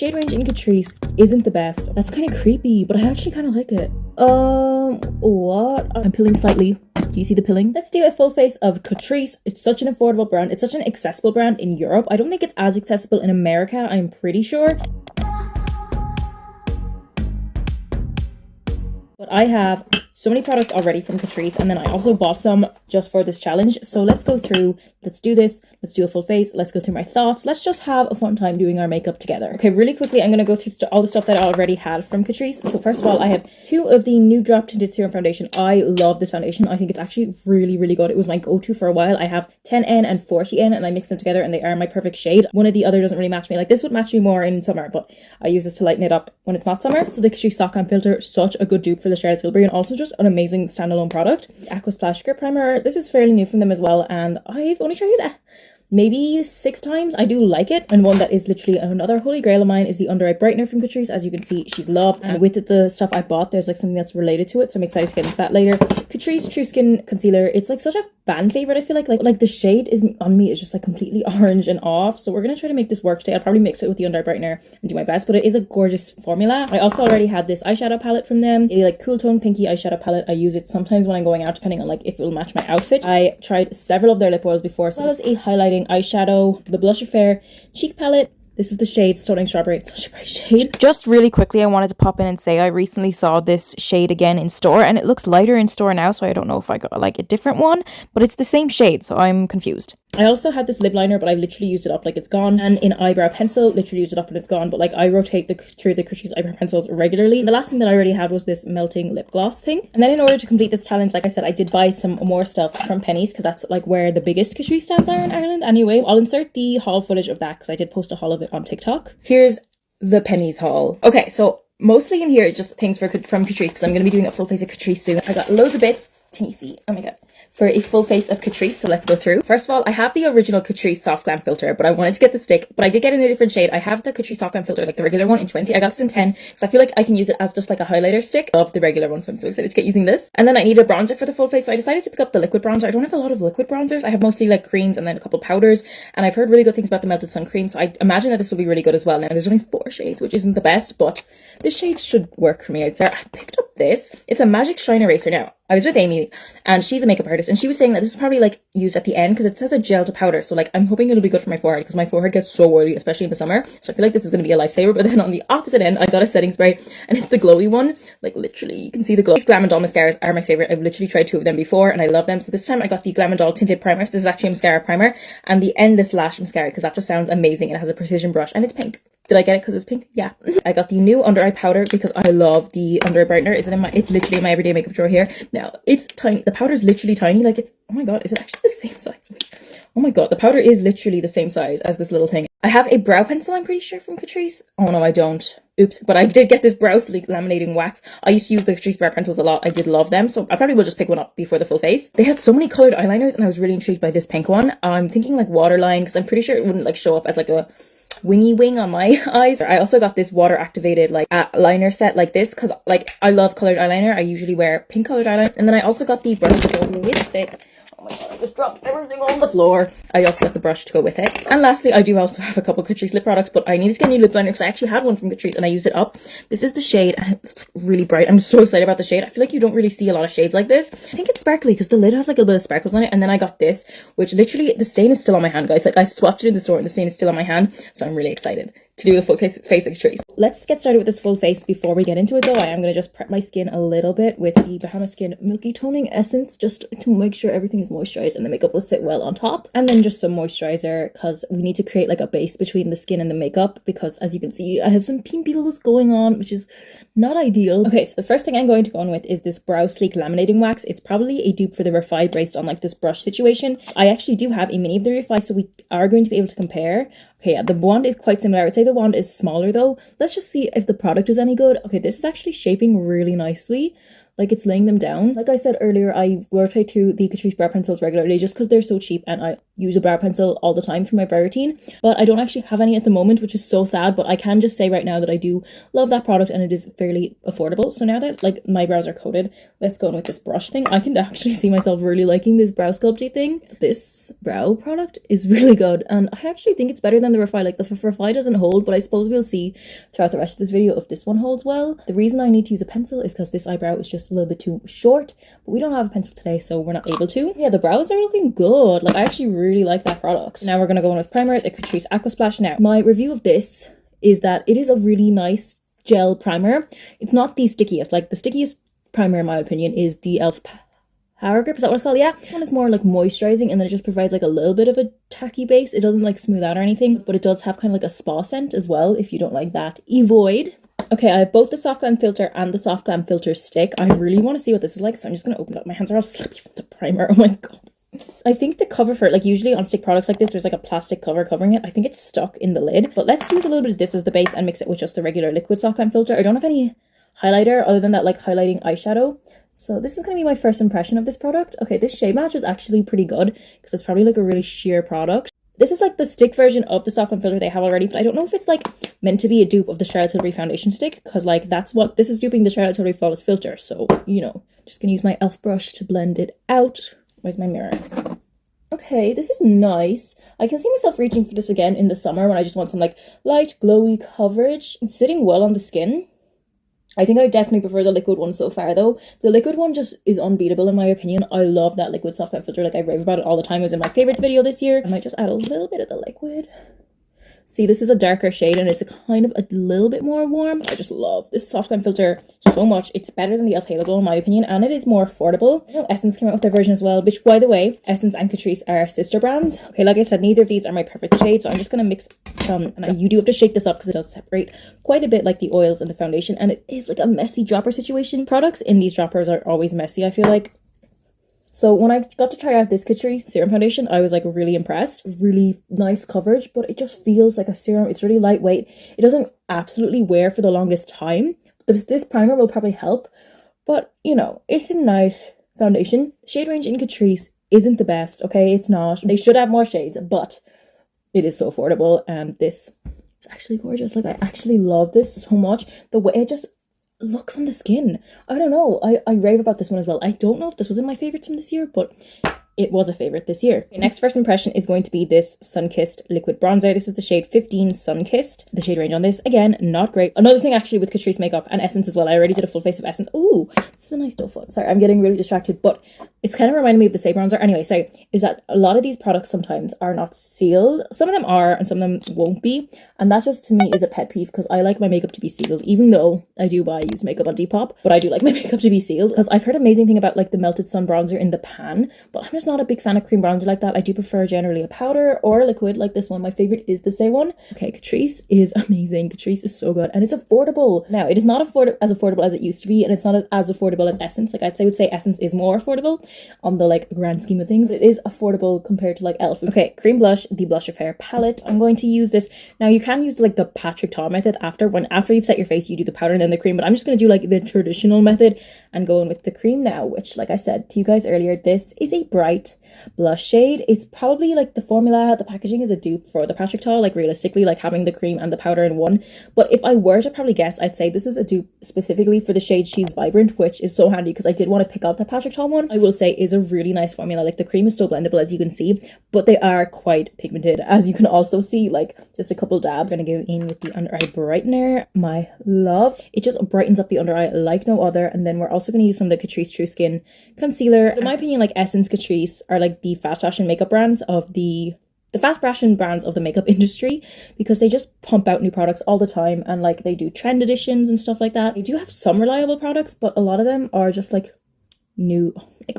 shade range in Catrice isn't the best. That's kind of creepy, but I actually kind of like it. What? I'm pilling slightly. Do you see the pilling? Let's do a full face of Catrice. It's such an affordable brand. It's such an accessible brand in Europe. I don't think it's as accessible in America, I'm pretty sure. But I have so many products already from Catrice, and then I also bought some just for this challenge. So let's go through, let's do this, let's do a full face, let's go through my thoughts, let's just have a fun time doing our makeup together. Okay, really quickly, I'm going to go through all the stuff that I already had from Catrice. So first of all, I have 2 of the Nude Drop Tinted Serum Foundation. I love this foundation. I think it's actually really, really good. It was my go-to for a while. I have 10N and 40N, and I mix them together, and they are my perfect shade. One or the other doesn't really match me. Like, this would match me more in summer, but I use this to lighten it up when it's not summer. So the Catrice Sock Glam Filter, such a good dupe for the Charlotte Tilbury, and also just an amazing standalone product. Aqua Splash Grip Primer, this is fairly new from them as well, and I've only tried it maybe 6 times. I do like it. And one that is literally another holy grail of mine is the Under Eye Brightener from Catrice. As you can see, she's loved. And with the stuff I bought, there's like something that's related to it, so I'm excited to get into that later. Catrice True Skin Concealer. It's like such a fan favorite. I feel like the shade is on me is just like completely orange and off. So we're gonna try to make this work today. I'll probably mix it with the Under Eye Brightener and do my best, but it is a gorgeous formula. I also already had this eyeshadow palette from them, a like cool tone pinky eyeshadow palette. I use it sometimes when I'm going out, depending on like if it will match my outfit. I tried several of their lip oils before, as well as a highlighting eyeshadow, the Blush Affair cheek palette. This is the shade Stunning Strawberry. It's such a bright shade. Just really quickly, I wanted to pop in and say I recently saw this shade again in store, and it looks lighter in store now, so I don't know if I got like a different one, but it's the same shade, so I'm confused. I also had this lip liner, but I literally used it up like it's gone. And in eyebrow pencil, literally used it up and it's gone. But like I rotate through the Catrice eyebrow pencils regularly. And the last thing that I already had was this melting lip gloss thing. And then in order to complete this challenge, like I said, I did buy some more stuff from Penneys, because that's like where the biggest Catrice stands are in Ireland. Anyway, I'll insert the haul footage of that because I did post a haul of it on TikTok. Here's the Penneys haul. Okay, so mostly in here is just things from Catrice, because I'm going to be doing a full face of Catrice soon. I got loads of bits. Can you see? Oh my god. For a full face of Catrice, so let's go through. First of all, I have the original Catrice Soft Glam Filter, but I wanted to get the stick, but I did get in a different shade. I have the Catrice Soft Glam Filter, like the regular one in 20. I got this in 10, because I feel like I can use it as just like a highlighter stick. Love the regular one, so I'm so excited to get using this. And then I need a bronzer for the full face, so I decided to pick up the liquid bronzer. I don't have a lot of liquid bronzers. I have mostly like creams and then a couple powders, and I've heard really good things about the Melted Sun cream, so I imagine that this will be really good as well. Now, there's only 4 shades, which isn't the best, but this shade should work for me, I'd say. I picked up this. It's a Magic Shine Eraser. Now, I was with Amy, and she's a makeup artist, and she was saying that this is probably like used at the end, because it says a gel to powder. So like, I'm hoping it'll be good for my forehead, because my forehead gets so oily, especially in the summer. So I feel like this is going to be a lifesaver. But then on the opposite end, I got a setting spray, and it's the glowy one. Like literally, you can see the glow. Glam and Doll mascaras are my favorite. I've literally tried 2 of them before, and I love them. So this time I got the Glam and Doll Tinted Primer. So this is actually a mascara primer, and the Endless Lash Mascara, because that just sounds amazing. It has a precision brush, and it's pink. Did I get it because it's pink? Yeah. I got the new under eye powder because I love the under eye brightener. It's literally in my everyday makeup drawer here. Now, it's tiny. The powder is literally tiny. Like it's, oh my god, is it actually the same size? Wait. Oh my god, the powder is literally the same size as this little thing. I have a brow pencil, I'm pretty sure, from Catrice. Oh no, I don't. Oops. But I did get this Brow Sleek laminating wax. I used to use the Catrice brow pencils a lot. I did love them, so I probably will just pick one up before the full face. They had so many colored eyeliners, and I was really intrigued by this pink one. I'm thinking like waterline, because I'm pretty sure it wouldn't like show up as like a wingy wing on my eyes. I also got this water activated like liner set like this, because like I love colored eyeliner. I usually wear pink colored eyeliner. And then I also got the brush to go with it. Oh my god, I just dropped everything on the floor. I also got the brush to go with it. And lastly, I do also have a couple Catrice lip products, but I needed to get a new lip liner because I actually had one from Catrice and I used it up. This is the shade, and it's really bright. I'm so excited about the shade. I feel like you don't really see a lot of shades like this. I think it's sparkly because the lid has like a bit of sparkles on it. And then I got this, which literally, the stain is still on my hand, guys. Like I swatched it in the store and the stain is still on my hand. So I'm really excited to do a full face of Catrice. Let's get started with this full face. Before we get into it though, I am going to just prep my skin a little bit with the Bahama Skin Milky Toning Essence, just to make sure everything is moisturized and the makeup will sit well on top. And then just some moisturizer, because we need to create like a base between the skin and the makeup, because as you can see, I have some pimples going on, which is not ideal. Okay, so the first thing I'm going to go on with is this Brow Sleek Laminating Wax. It's probably a dupe for the Refi based on like this brush situation. I actually do have a mini of the Refi, so we are going to be able to compare. Okay, yeah, the wand is quite similar. I would say the wand is smaller though. Let's just see if the product is any good. Okay, this is actually shaping really nicely. Like it's laying them down. Like I said earlier, I rotate to the Catrice brow pencils regularly just because they're so cheap and I use a brow pencil all the time for my brow routine, but I don't actually have any at the moment, which is so sad. But I can just say right now that I do love that product and it is fairly affordable. So now that like my brows are coated, let's go in with this brush thing. I can actually see myself really liking this brow sculpty thing. This brow product is really good, and I actually think it's better than the Refi. Like the Refi doesn't hold, but I suppose we'll see throughout the rest of this video if this one holds well. The reason I need to use a pencil is because this eyebrow is just a little bit too short, but we don't have a pencil today, so we're not able to. Yeah, the brows are looking good. Like I actually really like that product. Now we're gonna go in with primer, the Catrice Aqua Splash. Now my review of this is that it is a really nice gel primer. It's not the stickiest. Like the stickiest primer in my opinion is the e.l.f. Power Grip, is that what it's called? Yeah. This one is more like moisturizing, and then it just provides like a little bit of a tacky base. It doesn't like smooth out or anything, but it does have kind of like a spa scent as well, if you don't like that. Avoid. Okay, I have both the soft glam filter and the soft glam filter stick. I really want to see what this is like, so I'm just going to open it up. My hands are all slippy from the primer. Oh my god. I think the cover for it, like usually on stick products like this, there's like a plastic cover covering it. I think it's stuck in the lid, but let's use a little bit of this as the base and mix it with just the regular liquid soft glam filter. I don't have any highlighter other than that like highlighting eyeshadow. So this is going to be my first impression of this product. Okay, this shade match is actually pretty good because it's probably like a really sheer product. This is like the stick version of the soft glam filter they have already, but I don't know if it's like meant to be a dupe of the Charlotte Tilbury foundation stick, because like that's what this is, duping the Charlotte Tilbury flawless filter. So, you know, just gonna use my e.l.f. brush to blend it out. Where's my mirror? Okay, this is nice. I can see myself reaching for this again in the summer when I just want some like light glowy coverage. It's sitting well on the skin. I think I definitely prefer the liquid one so far though. The liquid one just is unbeatable in my opinion. I love that liquid soft glam filter. Like I rave about it all the time. It was in my favorites video this year. I might just add a little bit of the liquid. See, this is a darker shade and it's a kind of a little bit more warm. I just love this soft glam filter so much. It's better than the e.l.f. Halo Glow in my opinion, and it is more affordable. I know Essence came out with their version as well, which by the way, Essence and Catrice are sister brands. Okay, like I said, neither of these are my perfect shade, so I'm just gonna mix some, and you do have to shake this up because it does separate quite a bit like the oils and the foundation, and it is like a messy dropper situation. Products in these droppers are always messy, I feel like. So when I got to try out this Catrice serum foundation, I was like really impressed. Really nice coverage, but it just feels like a serum. It's really lightweight. It doesn't absolutely wear for the longest time. This primer will probably help, but you know, it's a nice foundation. Shade range in Catrice isn't the best, okay? It's not. They should have more shades, but it is so affordable, and this is actually gorgeous. Like I actually love this so much. The way it just looks on the skin. I don't know. I rave about this one as well. I don't know if this was in my favorites from this year, but it was a favorite this year. Okay, next first impression is going to be this Sunkissed liquid bronzer. This is the shade 15 Sunkissed. The shade range on this, again, not great. Another thing actually with Catrice makeup and Essence as well, I already did a full face of Essence. Ooh, this is a nice doe foot. Sorry, I'm getting really distracted, but it's kind of reminding me of the Stay Bronzer. Anyway, sorry, is that a lot of these products sometimes are not sealed. Some of them are and some of them won't be. And that just to me is a pet peeve because I like my makeup to be sealed, even though I do buy used makeup on Depop, but I do like my makeup to be sealed because I've heard amazing thing about like the Melted Sun bronzer in the pan, but I'm just not a big fan of cream bronzer like that. I do prefer generally a powder or a liquid like this one. My favorite is the Say one. Okay, Catrice is amazing. Catrice is so good and it's affordable. Now, it is not as affordable as it used to be, and it's not as affordable as Essence. Like I would say Essence is more affordable on the like grand scheme of things. It is affordable compared to like e.l.f. Okay, cream blush, the Blush Affair palette. I'm going to use this. Now you can use like the Patrick Ta method after you've set your face, you do the powder and then the cream, but I'm just going to do like the traditional method and go in with the cream now, which like I said to you guys earlier, this is a bright blush shade. It's probably like the formula, the packaging is a dupe for the Patrick Ta, like realistically, like having the cream and the powder in one. But if I were to probably guess, I'd say this is a dupe specifically for the shade She's Vibrant, which is so handy because I did want to pick out the Patrick Ta one. I will say is a really nice formula. Like the cream is so blendable as you can see, but they are quite pigmented as you can also see. Like just a couple dabs. I'm gonna go in with the under eye brightener, my love. It just brightens up the under eye like no other. And then we're also going to use some of the Catrice True Skin concealer. In my opinion, like Essence, Catrice are like the fast fashion makeup brands of the fast fashion brands of the makeup industry, because they just pump out new products all the time, and like they do trend editions and stuff like that. They do have some reliable products, but a lot of them are just like new. Like,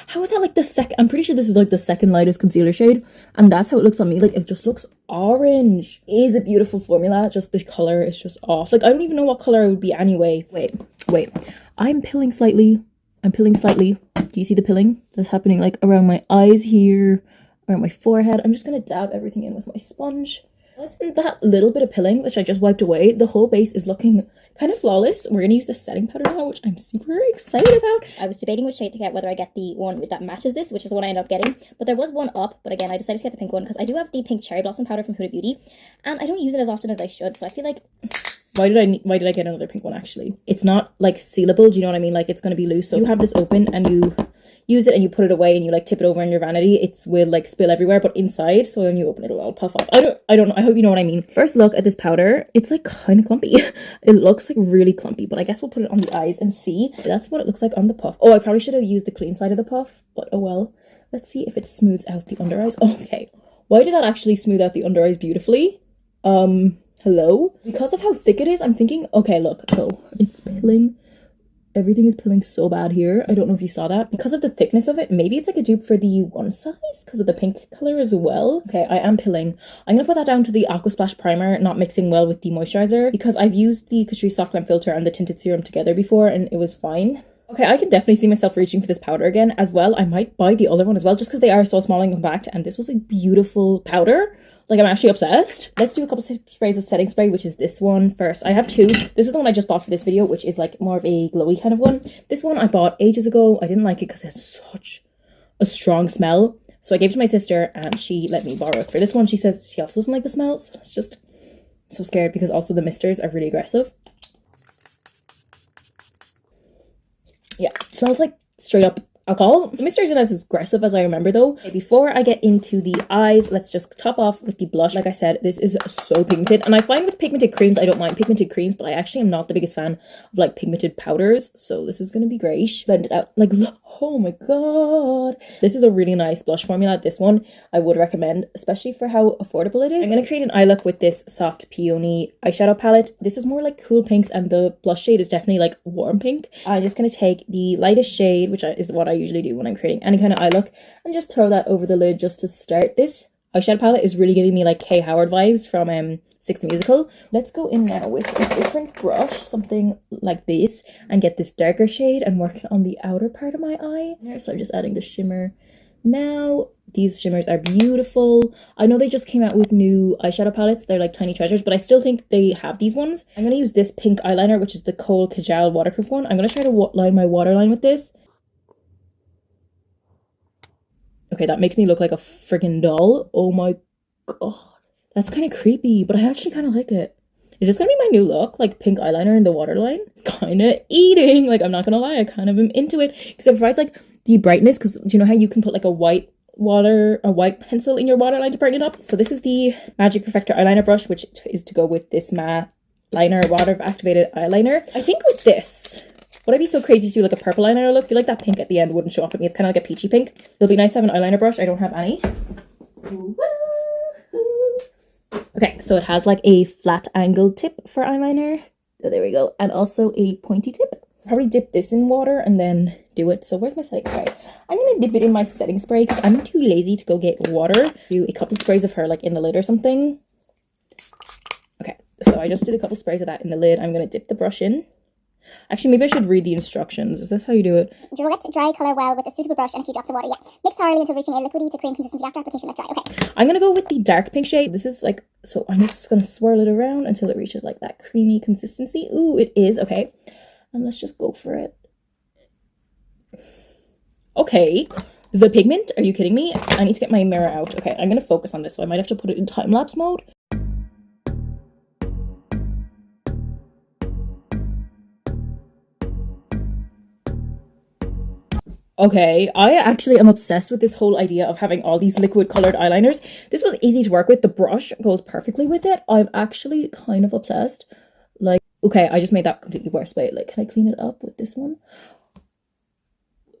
how is that like the second? I'm pretty sure this is like the second lightest concealer shade, and that's how it looks on me. Like it just looks orange. It is a beautiful formula, just the color is just off. Like I don't even know what color it would be anyway. Wait, I'm pilling slightly. Do you see the pilling that's happening like around my eyes here, around my forehead? I'm just gonna dab everything in with my sponge. Other than that little bit of pilling, which I just wiped away, the whole base is looking kind of flawless. We're gonna use the setting powder now, which I'm super excited about. I was debating which shade to get, whether I get the one that matches this, which is the one I ended up getting, but there was one up, but again, I decided to get the pink one because I do have the pink cherry blossom powder from Huda Beauty, and I don't use it as often as I should, so I feel like... Why did I get another pink one, actually? It's not, like, sealable, do you know what I mean? Like, it's gonna be loose, so you have this open, and you use it, and you put it away, and you, like, tip it over in your vanity. It will, like, spill everywhere, but inside, so when you open it, it'll all puff up. I don't know, I hope you know what I mean. First look at this powder, it's, like, kind of clumpy. It looks, like, really clumpy, but I guess we'll put it on the eyes and see. That's what it looks like on the puff. Oh, I probably should have used the clean side of the puff, but oh well. Let's see if it smooths out the under eyes. Okay. Why did that actually smooth out the under eyes beautifully? Hello? Because of how thick it is, I'm thinking, okay, look, oh, it's pilling. Everything is pilling so bad here. I don't know if you saw that. Because of the thickness of it, maybe it's like a dupe for the one size because of the pink color as well. Okay, I am pilling. I'm going to put that down to the Aqua Splash Primer not mixing well with the moisturizer because I've used the Catrice Soft Glam Filter and the Tinted Serum together before and it was fine. Okay, I can definitely see myself reaching for this powder again as well. I might buy the other one as well just because they are so small and compact and this was a beautiful powder. Like, I'm actually obsessed. Let's do a couple sprays of setting spray, which is this one first. I have two. This is the one I just bought for this video, which is like more of a glowy kind of one. This one I bought ages ago. I didn't like it because it has such a strong smell. So I gave it to my sister and she let me borrow it. For this one, she says she also doesn't like the smell. So it's just so scared because also the misters are really aggressive. Yeah, it smells like straight up alcohol. The mister isn't as aggressive as I remember though. Okay, before I get into the eyes, let's just top off with the blush. Like I said, this is so pigmented and I find with pigmented creams, I don't mind pigmented creams, but I actually am not the biggest fan of like pigmented powders. So this is going to be great. Blend it out. Like, oh my god. This is a really nice blush formula. This one I would recommend, especially for how affordable it is. I'm going to create an eye look with this soft peony eyeshadow palette. This is more like cool pinks and the blush shade is definitely like warm pink. I'm just going to take the lightest shade, which is what I usually do when I'm creating any kind of eye look, and just throw that over the lid just to start. This eyeshadow palette is really giving me like Kay Howard vibes from Six the Musical. Let's go in now with a different brush, something like this, and get this darker shade and work on the outer part of my eye. So I'm just adding the shimmer now. These shimmers are beautiful. I know they just came out with new eyeshadow palettes. They're like tiny treasures, but I still think they have these ones. I'm going to use this pink eyeliner, which is the Kohl Kajal waterproof one. I'm going to try to line my waterline with this. Okay, that makes me look like a freaking doll. Oh my god. That's kind of creepy, but I actually kind of like it. Is this going to be my new look? Like pink eyeliner in the waterline? It's kind of eating. Like, I'm not going to lie. I kind of am into it. Because it provides like the brightness. Because do you know how you can put like a white pencil in your waterline to brighten it up? So this is the Magic Perfector eyeliner brush, which is to go with this matte liner water activated eyeliner. I think with this... would I be so crazy to do like a purple eyeliner look? I feel like that pink at the end wouldn't show up at me. It's kind of like a peachy pink. It'll be nice to have an eyeliner brush. I don't have any. Okay, so it has like a flat angled tip for eyeliner. So there we go. And also a pointy tip. Probably dip this in water and then do it. So where's my setting spray? I'm going to dip it in my setting spray because I'm too lazy to go get water. Do a couple sprays of her like in the lid or something. Okay, so I just did a couple sprays of that in the lid. I'm going to dip the brush in. Actually, maybe I should read the instructions. Is this how you do it? Wet dry colour well with a suitable brush and a few drops of water. Yeah. Mix thoroughly until reaching a liquidy to cream consistency. After application, let dry. Okay. I'm going to go with the dark pink shade. This is like... so I'm just going to swirl it around until it reaches like that creamy consistency. Ooh, it is. Okay. And let's just go for it. Okay. The pigment? Are you kidding me? I need to get my mirror out. Okay, I'm going to focus on this, so I might have to put it in time-lapse mode. Okay, I actually am obsessed with this whole idea of having all these liquid colored eyeliners. This was easy to work with. The brush goes perfectly with it. I'm actually kind of obsessed. Like, okay, I just made that completely worse. Wait, like, can I clean it up with this one?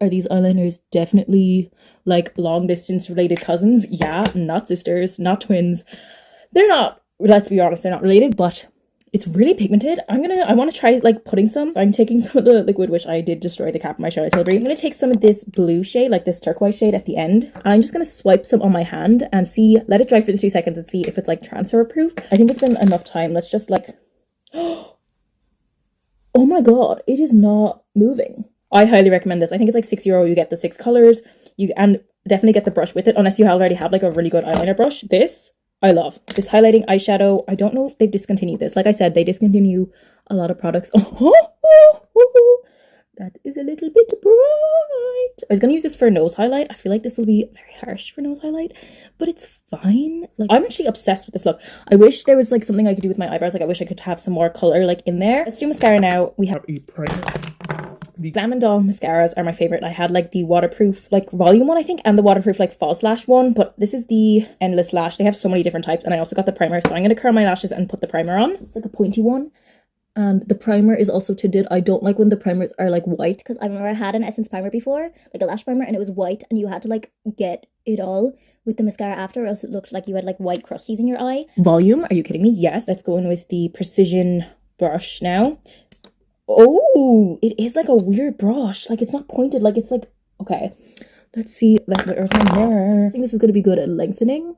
Are these eyeliners definitely like long distance related cousins? Yeah, not sisters, not twins. They're not, let's be honest, they're not related, but it's really pigmented. I want to try like putting some. So I'm taking some of the liquid, which I did destroy the cap of my Charlotte Tilbury. I'm going to take some of this blue shade, like this turquoise shade at the end. And I'm just going to swipe some on my hand and see, let it dry for the 2 seconds and see if it's like transfer proof. I think it's been enough time. Let's just like, oh my god, it is not moving. I highly recommend this. I think it's like €6. You get the 6 colors. And definitely get the brush with it, unless you already have like a really good eyeliner brush. This I love this highlighting eyeshadow. I don't know if they've discontinued this. Like I said, they discontinue a lot of products. That is a little bit bright. I was gonna use this for nose highlight. I feel like this will be very harsh for nose highlight, but it's fine. Like, I'm actually obsessed with this look. I wish there was like something I could do with my eyebrows. Like, I wish I could have some more color like in there. Let's do mascara now. We have a primer. The Glam & Doll mascaras are my favorite. I had like the waterproof like volume one, I think, and the waterproof like false lash one, but this is the endless lash. They have so many different types, and I also got the primer, so I'm gonna curl my lashes and put the primer on. It's like a pointy one. And the primer is also tinted. I don't like when the primers are like white, because I remember I had an Essence primer before, like a lash primer, and it was white, and you had to like get it all with the mascara after, or else it looked like you had like white crusties in your eye. Volume? Are you kidding me? Yes. Let's go in with the precision brush now. Oh, it is like a weird brush. Like, it's not pointed. Like, it's like, okay. Let's see. Where's my mirror? I think this is going to be good at lengthening.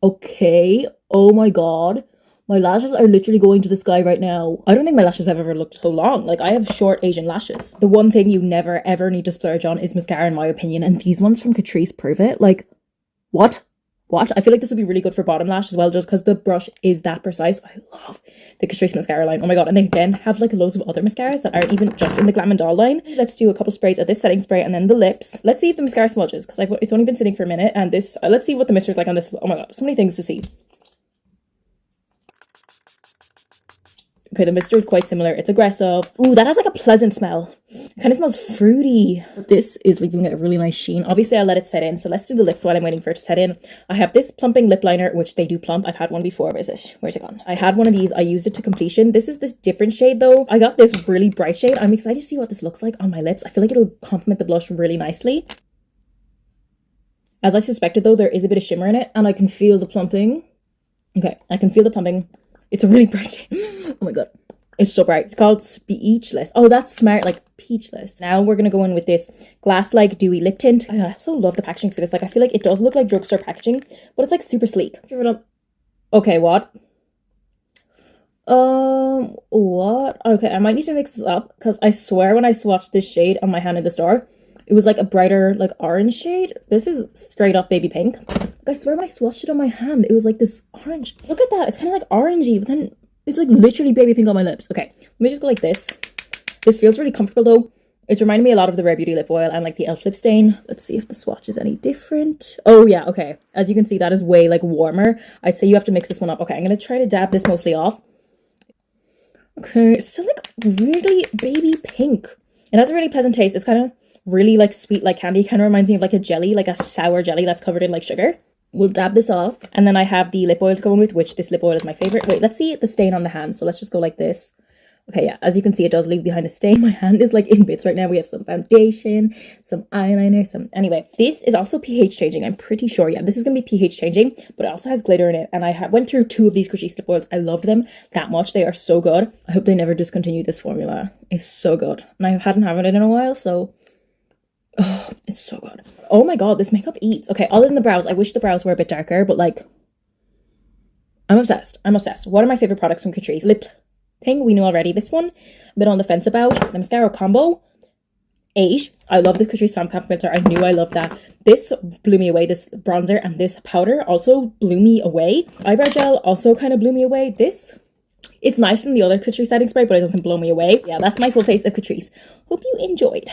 Okay. Oh my god. My lashes are literally going to the sky right now. I don't think my lashes have ever looked so long. Like, I have short Asian lashes. The one thing you never ever need to splurge on is mascara, in my opinion. And these ones from Catrice prove it. Like, what? I feel like this would be really good for bottom lash as well, just because the brush is that precise. I love the Catrice mascara line. Oh my god. And they then have like loads of other mascaras that aren't even just in the Glam & Doll line. Let's do a couple sprays of this setting spray and then the lips. Let's see if the mascara smudges, because it's only been sitting for a minute. And this, let's see what the mister's like on this. Oh my god, so many things to see. Okay, the mister is quite similar. It's aggressive. Ooh, that has like a pleasant smell. It kind of smells fruity. This is leaving a really nice sheen. Obviously, I'll let it set in. So let's do the lips while I'm waiting for it to set in. I have this plumping lip liner, which they do plump. I've had one before. Where's it gone? I had one of these. I used it to completion. This is this different shade though. I got this really bright shade. I'm excited to see what this looks like on my lips. I feel like it'll complement the blush really nicely. As I suspected though, there is a bit of shimmer in it and I can feel the plumping. Okay, I can feel the plumping. It's a really bright shade. Oh my god. It's so bright. It's called Speechless. Oh, that's smart. Like peachless. Now we're going to go in with this glass-like dewy lip tint. I also love the packaging for this. Like, I feel like it does look like drugstore packaging, but it's like super sleek. Give it up. Okay, what? What? Okay, I might need to mix this up, because I swear when I swatched this shade on my hand in the store, it was like a brighter, like orange shade. This is straight up baby pink. Like, I swear when I swatched it on my hand, it was like this orange. Look at that. It's kind of like orangey, but then it's like literally baby pink on my lips. Okay, let me just go like this. This feels really comfortable though. It's reminding me a lot of the Rare Beauty lip oil and like the e.l.f. lip stain. Let's see if the swatch is any different. Oh yeah, okay. As you can see, that is way like warmer. I'd say you have to mix this one up. Okay, I'm going to try to dab this mostly off. Okay, it's still like weirdly baby pink. It has a really pleasant taste. It's kind of really like sweet, like candy. Kind of reminds me of like a jelly, like a sour jelly that's covered in like sugar. We'll dab this off. And then I have the lip oil to go in with, which this lip oil is my favorite. Wait, let's see the stain on the hand. So let's just go like this. Okay, yeah, as you can see, it does leave behind a stain. My hand is like in bits right now. We have some foundation, some eyeliner, anyway. This is also pH changing, I'm pretty sure. Yeah, this is going to be pH changing, but it also has glitter in it. And I went through 2 of these Catrice lip oils. I love them that much. They are so good. I hope they never discontinue this formula. It's so good. And I hadn't had it in a while, so... oh, it's so good. Oh my god, this makeup eats. Okay, other than the brows, I wish the brows were a bit darker, but like... I'm obsessed. What are my favorite products from Catrice? Lip thing, we know already. This one, a bit on the fence about. The mascara combo, 8. I love the Catrice Soft Camp filter. I knew I loved that. This blew me away. This bronzer and this powder also blew me away. Eyebrow gel also kind of blew me away. This, it's nice from the other Catrice setting spray, but it doesn't blow me away. Yeah, that's my full face of Catrice. Hope you enjoyed.